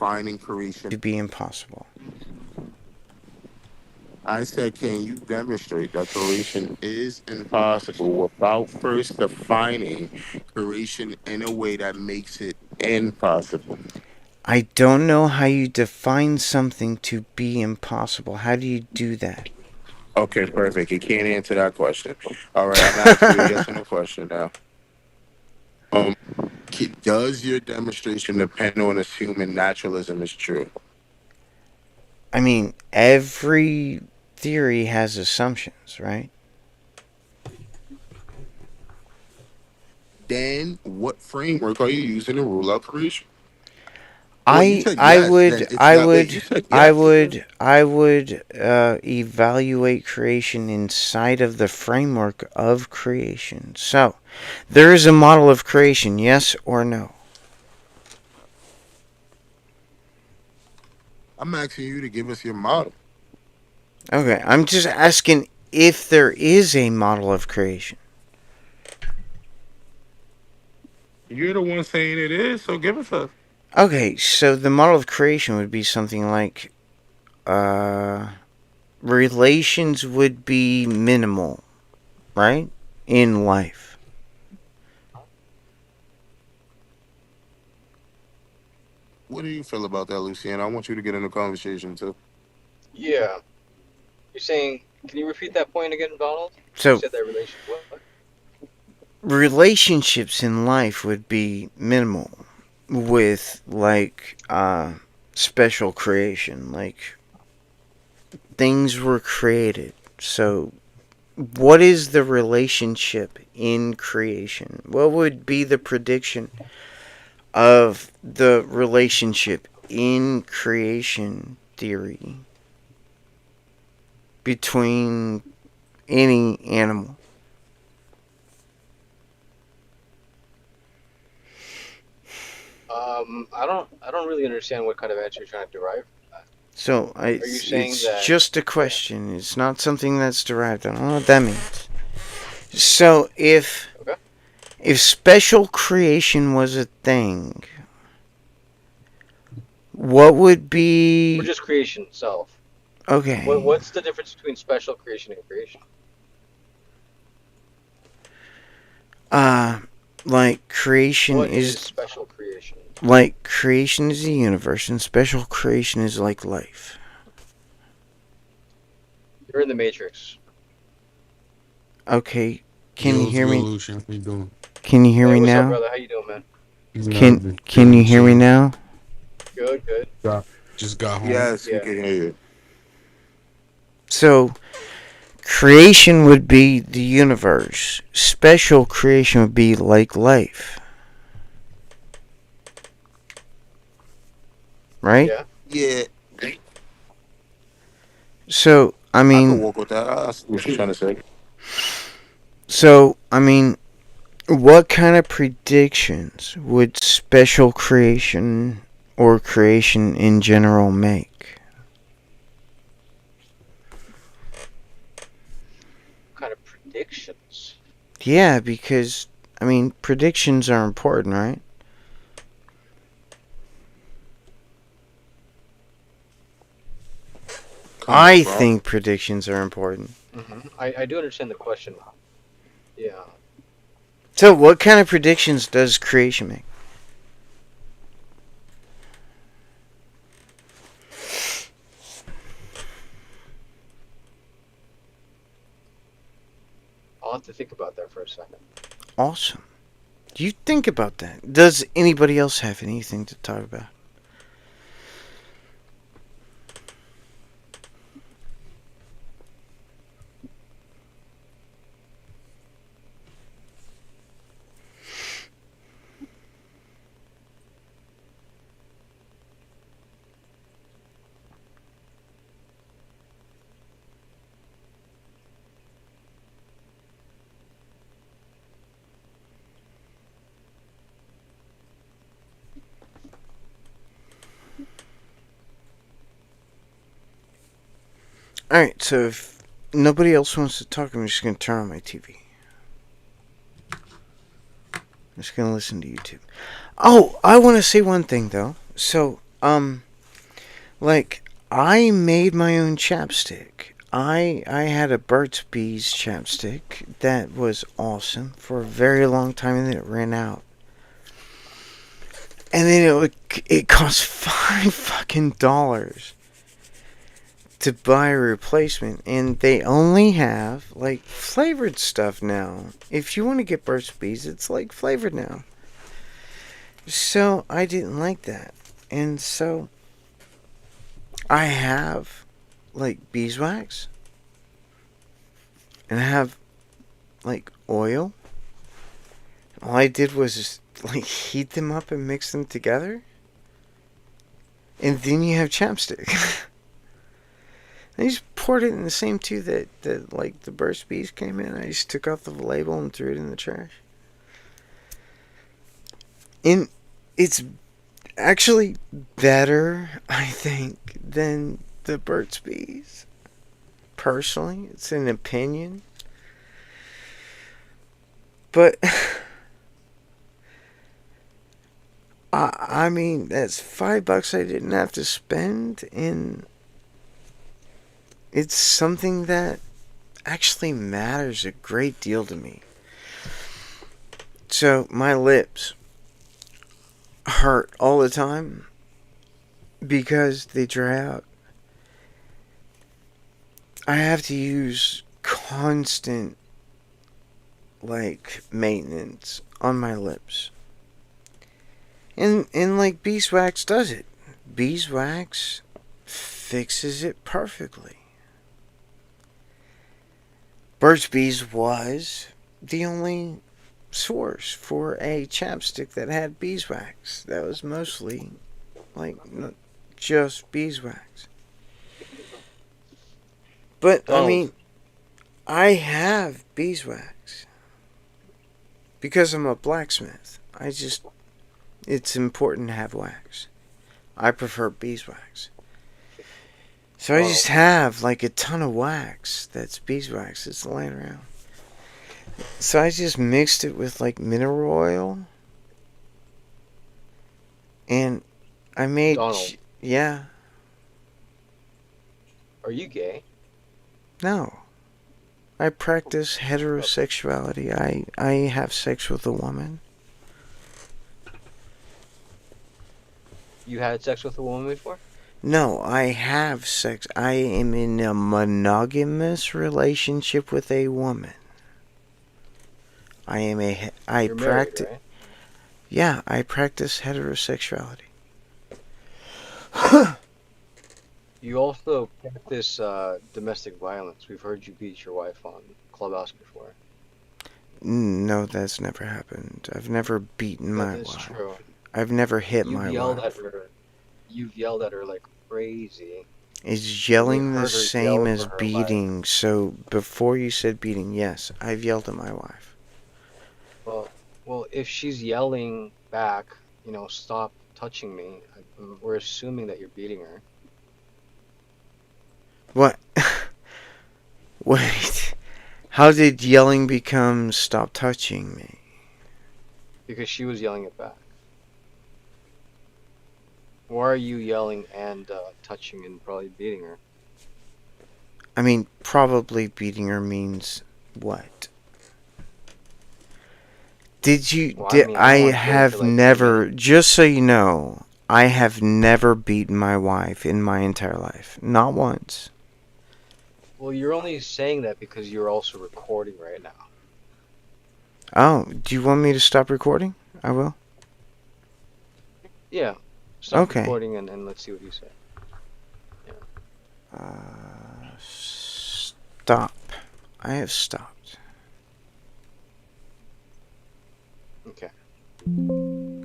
defining creation to be impossible? I said, can you demonstrate that creation is impossible without first defining creation in a way that makes it impossible? I don't know how you define something to be impossible. How do you do that? Okay, perfect. You can't answer that question. All right, I'm asking you a yes or no question now. Um, does your demonstration depend on assuming naturalism is true? I mean, every theory has assumptions, right? Then what framework are you using to rule out creation? Well, you I said I yes. would Then it's I not. Wait, you would said I yes. would I would evaluate creation inside of the framework of creation. So, there is a model of creation, yes or no? I'm asking you to give us your model. Okay, I'm just asking if there is a model of creation. You're the one saying it is, so give us a. Okay, so the model of creation would be something like uh relations would be minimal, right? In life. What do you feel about that, Luciana? I want you to get in the conversation too. Yeah. You're saying, can you repeat that point again, Donald? You So, said that relation. What? relationships in life would be minimal with like special creation, like things were created. So what is the relationship in creation? What would be the prediction of the relationship in creation theory between any animal? I don't really understand what kind of answer you're trying to derive from that. So Are you saying it's that? just a Yeah. question. It's not something that's derived. I don't know what that means. So Okay. if special creation was a thing, what would Or be just creation itself. okay? What's the difference between special creation and creation? Uh like creation What is is special creation? the universe and special creation is like life. You're in the matrix. Okay, can you Yo, it's hear good, me? Lucian. How you doing? Can you hear Hey, me what's up, now? brother? How you doing, man? Can Nothing. you hear me now? Good, good. Got, just got home. Yes, we Yeah. can hear you. So creation would be the universe. Special creation would be like life, right? Yeah. Yeah, So I I could mean, walk with that. I see what you're trying to say. so I mean, what kind of predictions would special creation or creation in general make? What kind of predictions? Yeah, because I mean, predictions are important, right? Coming I from. think predictions are important. I do understand the question. Yeah. So, what kind of predictions does creation make? I'll have to think about that for a second. Awesome. Do you think about that? Does anybody else have anything to talk about? Alright, so if nobody else wants to talk, I'm just going to turn on my TV. I'm just going to listen to YouTube. Oh, I want to say one thing, though. So, Like, I made my own chapstick. I had a Burt's Bees chapstick that was awesome for a very long time, and then it ran out. And then it cost $5 to buy a replacement, and they only have like flavored stuff now. If you want to get Burt's Bees, it's like flavored now. So I didn't like that, and so I have like beeswax, and I have like oil. All I did was just like heat them up and mix them together, and then you have chapstick. I just poured it in the same tube that like the Burt's Bees came in. I just took off the label and threw it in the trash. And it's actually better, I think, than the Burt's Bees. Personally, it's an opinion. But I mean, that's $5 I didn't have to spend, and it's something that actually matters a great deal to me. So my lips hurt all the time because they dry out. I have to use constant like maintenance on my lips. And like beeswax does it. Beeswax fixes it perfectly. Burt's Bees was the only source for a chapstick that had beeswax. That was mostly like just beeswax. But I mean, I have beeswax because I'm a blacksmith. It's important to have wax. I prefer beeswax. So I just have like a ton of wax that's beeswax that's laying around. So I just mixed it with like mineral oil. And I made... Donald. Yeah. Are you gay? No. I practice heterosexuality. I have sex with a woman. You had sex with a woman before? No, I have sex. I am in a monogamous relationship with a woman. You're married, right? Yeah, I practice heterosexuality. You also practice domestic violence. We've heard you beat your wife on Clubhouse before. No, that's never happened. I've never beaten my That is wife. true. I've never hit my You've yelled wife. at her. You've yelled at her like crazy. Is yelling We've the heard her same yell as for her beating? So before you said beating, yes, I've yelled at my wife. Well, if she's yelling back, stop touching me. We're assuming that you're beating her. What? Wait. How did yelling become stop touching me? Because she was yelling it back. Why are you yelling and touching and probably beating her? I mean, probably beating her means what? Did you... Well, did, I I don't wanna get have into, like, never... Just so you know, I have never beaten my wife in my entire life. Not once. Well, you're only saying that because you're also recording right now. Oh, do you want me to stop recording? I will. Yeah. Stop Okay. recording and let's see what you say. Stop. I have stopped. Okay.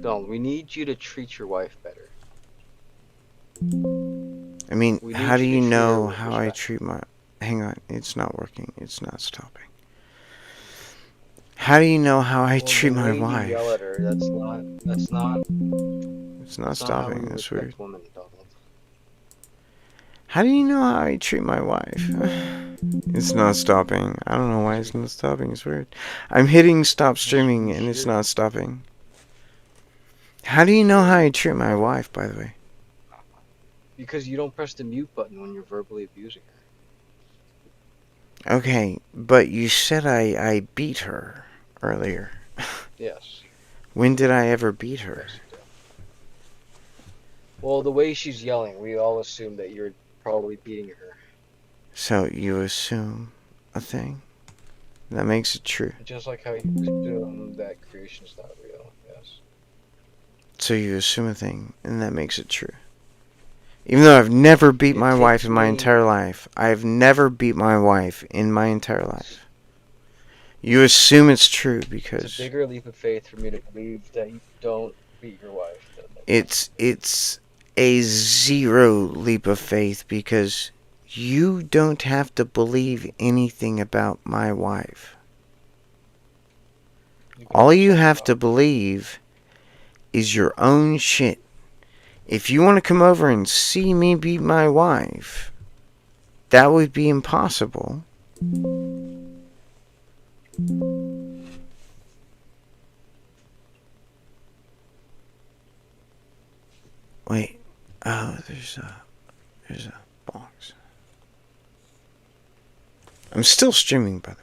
Donald, we need you to treat your wife better. I mean, We how need do you you to treat her know with how I respect. treat my... Hang on, it's not working. It's not stopping. How do you know how I Well, treat the my way wife? you yell at her, that's not It's not that's not how stopping. we That's respect weird. women, Donald. How do you know how I treat my wife? It's not stopping. I don't know why it's not stopping. It's weird. I'm hitting stop streaming and it's not stopping. How do you know how I treat my wife, by the way? Because you don't press the mute button when you're verbally abusing her. Okay, but you said I beat her earlier. Yes. When did I ever beat her? Yes, you do. Well, the way she's yelling, we all assume that you're probably beating her. So you assume a thing? That makes it true. Just like how you assume that creation's not real. Yes. So you assume a thing, and that makes it true. Even though I've never beat It my wife takes in my me- entire life. I've never beat my wife in my entire life. You assume it's true It's because a bigger leap of faith for me to believe that you don't beat your wife. it's a zero leap of faith because you don't have to believe anything about my wife. All you have to believe is your own shit. If you want to come over and see me beat my wife, that would be impossible. Wait. Oh, there's a box. I'm still streaming, by the way.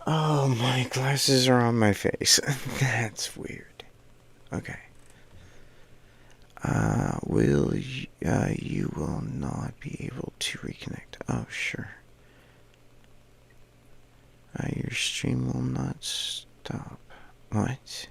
Oh, my glasses are on my face. That's weird. Okay. You will not be able to reconnect. Oh, sure. Your stream will not stop. What?